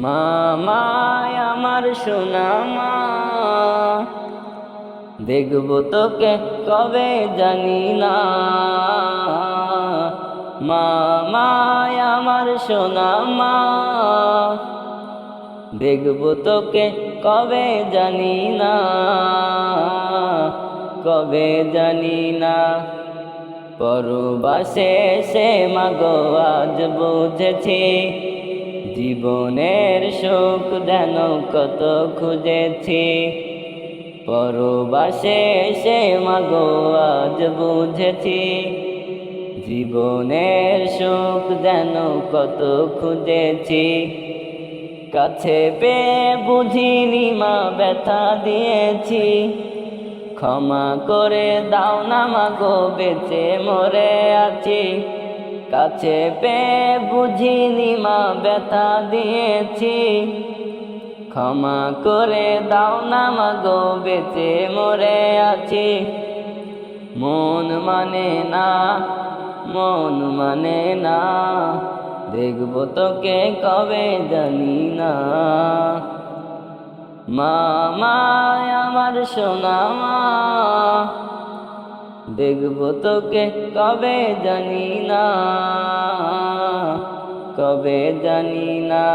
মা মায় আমার সোনা মা, দেখবো তোকে কবে জানি না। মা মায় আমার সোনা মা, দেখবো তোকে কবে জানি না, কবে জানি না। পরবাসে সে মাগো আজ বুঝেছি, জীবনের সুখ যেন কত খুঁজেছি। পরবাসে সে মাগো আজ বুঝেছি, জীবনের সুখ যেন কত খুঁজেছি। কাছে পেয়ে বুঝিনি মা ব্যথা দিয়েছি, ক্ষমা করে দাও না মাগো বেঁচে মরে আছি। কাছে পেয়ে বুঝিনি মা ব্যথা দিয়েছি, ক্ষমা করে দাও না মাগো বেঁচে মরে আছি। মন মানে না, মন মানে না, দেখবো তোকে কবে জানি না। মা মায় আমার সোনা মা, দেখবো তোকে কবে জানি না, কবে জানি না।